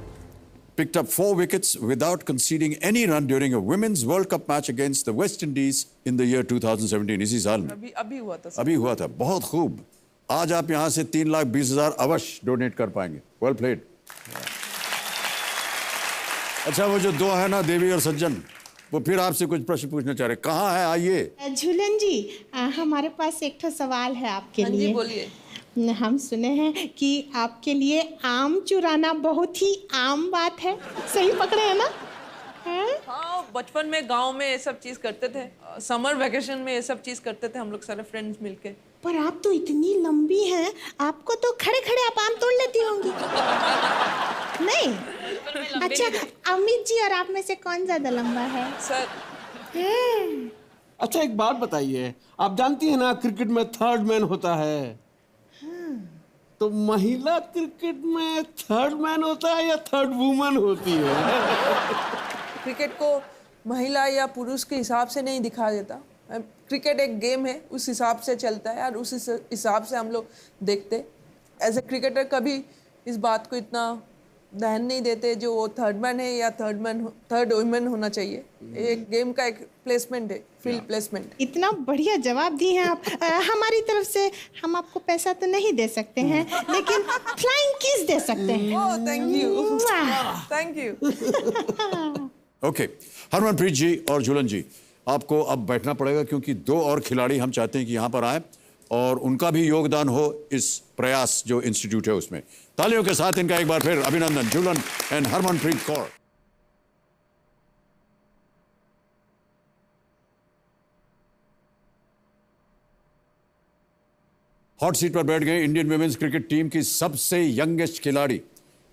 Picked up 4 wickets without conceding any run during a Women's World Cup match against the West Indies in the year 2017. इसी साल में अभी हुआ था। अभी हुआ था। बहुत खूब। आज आप यहां से 3,20,000 अवश्य डोनेट कर पाएंगे। Well played. अच्छा, वो जो दो है ना, देवी और सज्जन, वो फिर आपसे कुछ प्रश्न पूछना चाह रहे। कहाँ है? आइए। झूलन जी, हमारे पास एक तो सवाल है आपके लिए। जी बोलिए। हम सुने हैं कि आपके लिए आम चुराना बहुत ही आम बात है, सही पकड़े हैं ना? हाँ, बचपन में गांव में ये सब चीज करते थे। समर वेकेशन में ये सब चीज करते थे हम लोग सारे फ्रेंड्स मिलके। पर आप तो इतनी लंबी हैं, आपको तो खड़े खड़े आप आम तोड़ लेती होंगी। नहीं? अच्छा, अमित जी और आप में से कौन ज्यादा लंबा है? सर। अच्छा, एक बात बताइए, आप जानती हैं ना क्रिकेट में थर्ड मैन होता है, तो महिला क्रिकेट में थर्ड मैन होता है या थर्ड वुमन होती है? क्रिकेट को महिला या पुरुष के हिसाब से नहीं दिखा देता। क्रिकेट एक गेम है, उस हिसाब से चलता है और उस हिसाब से हम लोग देखते। एज ए क्रिकेटर कभी इस बात को इतना ध्यान नहीं देते जो वो थर्ड मैन है या थर्ड वुमेन होना चाहिए। एक गेम का एक प्लेसमेंट है, फील्ड प्लेसमेंट। इतना बढ़िया जवाब दिए हैं आप। हमारी तरफ से हम आपको पैसा तो नहीं दे सकते हैं, लेकिन फ्लाइंग किस दे सकते हैं। Oh, thank you, thank you. Okay, Harmanpreet ji और झूलन जी, आपको अब बैठना पड़ेगा क्योंकि 2 और खिलाड़ी हम चाहते हैं कि यहाँ पर आए और उनका भी योगदान हो इस प्रयास जो इंस्टीट्यूट है उसमें। तालियों के साथ इनका एक बार फिर अभिनंदन, Jhulan and Harmanpreet Kaur. Hot seat पर बैठ गए इंडियन वुमेन्स क्रिकेट टीम की सबसे यंगेस्ट खिलाड़ी,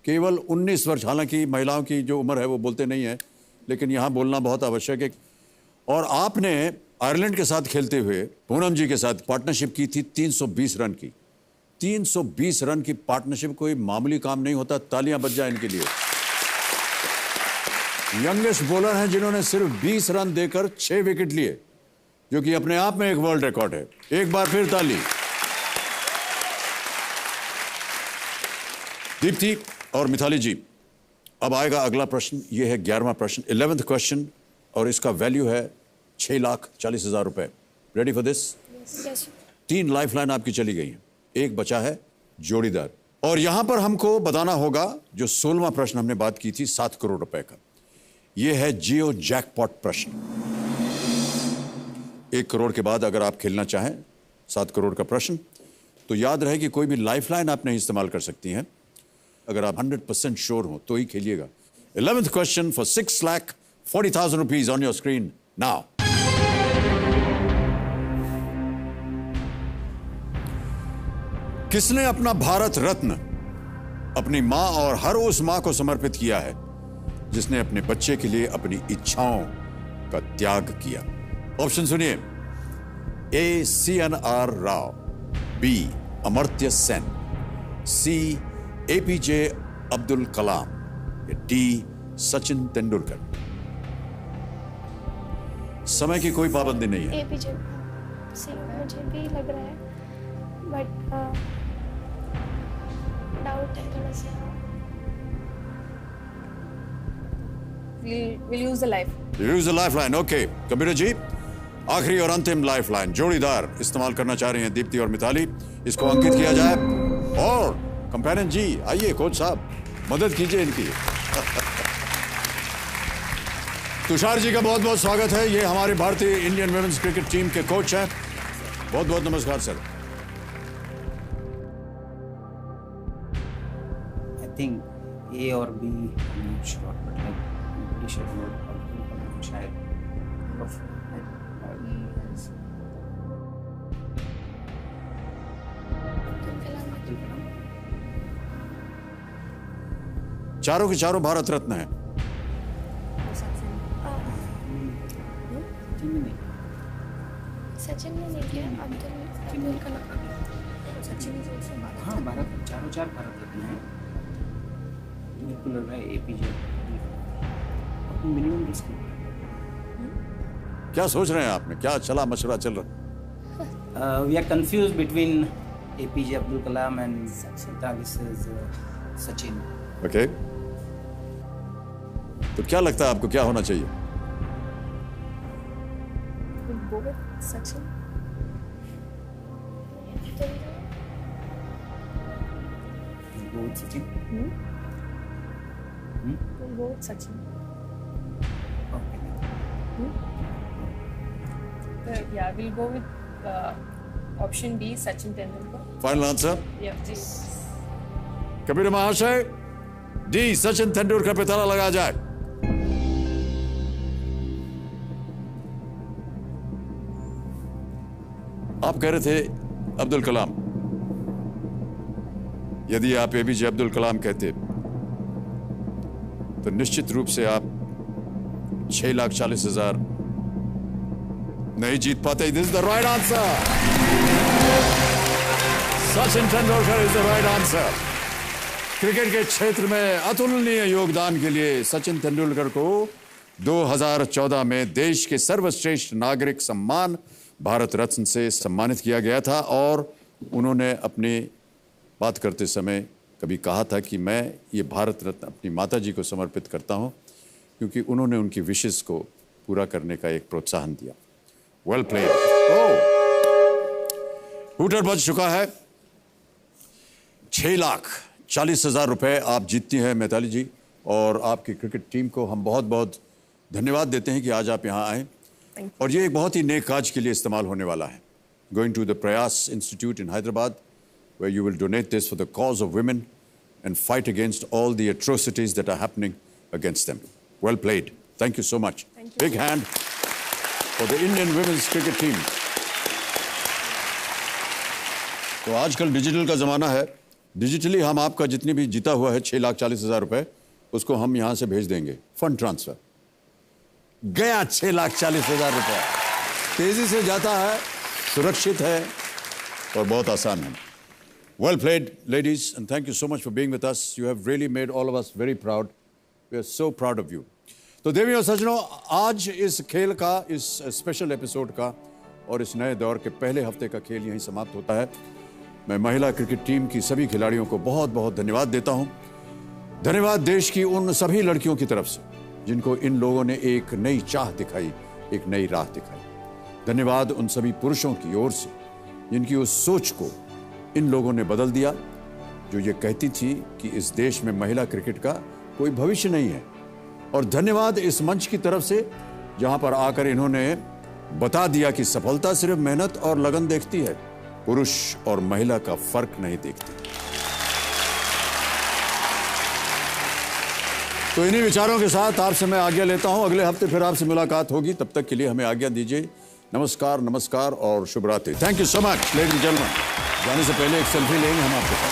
केवल 19 वर्ष। हालांकि महिलाओं की जो उम्र है वो बोलते नहीं है, लेकिन यहां बोलना बहुत आवश्यक है। और आपने आयरलैंड के साथ खेलते हुए पूनम जी के साथ पार्टनरशिप की थी 320 रन की। 320 रन की पार्टनरशिप कोई मामूली काम नहीं होता। तालियां बज जाए इनके लिए। यंगेस्ट बॉलर हैं जिन्होंने सिर्फ 20 रन देकर 6 विकेट लिए, जो कि अपने आप में एक वर्ल्ड रिकॉर्ड है। एक बार फिर ताली। दीप्ति और मिताली जी, अब आएगा अगला प्रश्न। यह है 11वां प्रश्न, 11th क्वेश्चन, और इसका वैल्यू है 6,40,000 रुपए। Ready for this? 3 लाइफलाइन आपकी चली गई हैं, एक बचा है जोड़ीदार। और यहां पर हमको बताना होगा जो 16वां प्रश्न हमने बात की थी 7 करोड़ रुपए का, यह है जियो जैकपॉट प्रश्न। 1 करोड़ के बाद अगर आप खेलना चाहें 7 करोड़ का प्रश्न, तो याद रहे कि कोई भी लाइफलाइन आप नहीं इस्तेमाल कर सकती हैं। अगर आप 100% श्योर हो तो ही खेलिएगा। 11th question for 6,40,000 rupees on your screen now. किसने अपना भारत रत्न अपनी मां और हर उस मां को समर्पित किया है जिसने अपने बच्चे के लिए अपनी इच्छाओं का त्याग किया? ऑप्शन सुनिए। ए CNR राव, बी अमर्त्य सेन, सी APJ अब्दुल कलाम, या डी सचिन तेंदुलकर? समय की कोई पाबंदी नहीं है। APJ मुझे भी लग रहा है, बट डाउट है थोड़ा सा। We'll use the life. Use the lifeline. Okay, Kabir ji, आखिरी और अंतिम लाइफलाइन जोड़ीदार इस्तेमाल करना चाह रही हैं दीप्ति और मिताली। इसको अंकित किया जाए। और कंपेनियन जी आइए, कोच साहब मदद कीजिए इनकी। तुषार जी का बहुत बहुत स्वागत है। ये हमारे भारतीय इंडियन वुमेन्स क्रिकेट टीम के कोच हैं। बहुत बहुत नमस्कार सर। आई थिंक ए और be sure but like pretty sure शायद चारों के चारों भारत रत्न हैं। सचिन ने नहीं किया, अब्दुल कलाम। सचिन हाँ, भारत चारों चार भारत रत्न हैं। बिल्कुल लग रहा है एपीजे मिनिमम रिस्क। क्या सोच रहे हैं आपने, क्या चला मशवरा चल रहा? We are confuse between APJ Abdul Kalam and Sachin. Okay, तो क्या लगता है आपको क्या होना चाहिए? Go with Sachin. Go with Sachin. We'll go with Sachin. Okay. Yeah, we'll go with option B, Sachin Tendulkar. Final answer? Yeah, जी. कबीर महाशय, डी सचिन तेंदुलकर पे ताला लगा जाए। आप कह रहे थे अब्दुल कलाम। यदि आप एपीजे अब्दुल कलाम कहते तो निश्चित रूप से आप 6,40,000 नहीं जीत पाते। This is the right answer. Sachin Tendulkar is the right answer. Cricket के क्षेत्र में अतुलनीय योगदान के लिए सचिन तेंदुलकर को 2014 में देश के सर्वश्रेष्ठ नागरिक सम्मान भारत रत्न से सम्मानित किया गया था। और उन्होंने अपनी बात करते समय कभी कहा था कि मैं ये भारत रत्न अपनी माताजी को समर्पित करता हूं, क्योंकि उन्होंने उनकी विशेष को पूरा करने का एक प्रोत्साहन दिया। Well played. हूटर बज चुका है। 6,40,000 रुपए आप जीतती हैं मिताली जी, और आपकी क्रिकेट टीम को हम बहुत बहुत धन्यवाद देते हैं कि आज आप यहाँ आए। और ये एक बहुत ही नेक काज के लिए इस्तेमाल होने वाला है। गोइंग टू द प्रयास institute in Hyderabad, where you will donate this for the cause of women and fight against all the atrocities that are happening against them. Well played. Thank you so much. Big hand for the Indian women's cricket team. तो आजकल digital का ज़माना है। Digitally हम आपका जितनी भी जीता हुआ है 6,40,000 रुपए, उसको हम यहाँ से भेज देंगे। फंड ट्रांसफर गया 6,40,000 रुपए। तेजी से जाता है, सुरक्षित है और बहुत आसान है। Well played, ladies, and thank you so much for being with us. You have really made all of us very proud. We are so proud of you. तो देवियों और सज्जनों, आज इस खेल का, इस स्पेशल एपिसोड का और इस नए दौर के पहले हफ्ते का खेल यहीं समाप्त होता है। मैं महिला क्रिकेट टीम की सभी खिलाड़ियों को बहुत बहुत धन्यवाद देता हूं। धन्यवाद देश की उन सभी लड़कियों की तरफ से जिनको इन लोगों ने एक नई चाह दिखाई, एक नई राह दिखाई। धन्यवाद उन सभी पुरुषों की ओर से जिनकी उस सोच को इन लोगों ने बदल दिया, जो ये कहती थी कि इस देश में महिला क्रिकेट का कोई भविष्य नहीं है। और धन्यवाद इस मंच की तरफ से जहां पर आकर इन्होंने बता दिया कि सफलता सिर्फ मेहनत और लगन देखती है, पुरुष और महिला का फर्क नहीं देखती। तो इन्हीं विचारों के साथ आपसे मैं आज्ञा लेता हूं। अगले हफ्ते फिर आपसे मुलाकात होगी। तब तक के लिए हमें आज्ञा दीजिए। नमस्कार, नमस्कार और शुभ रात्रि। Thank you so much ladies and gentleman. जाने से पहले एक सेल्फी लेंगे हम आपके साथ।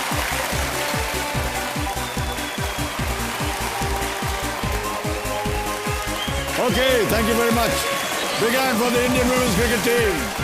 Okay, thank you very much. Big hand for the Indian women's cricket team.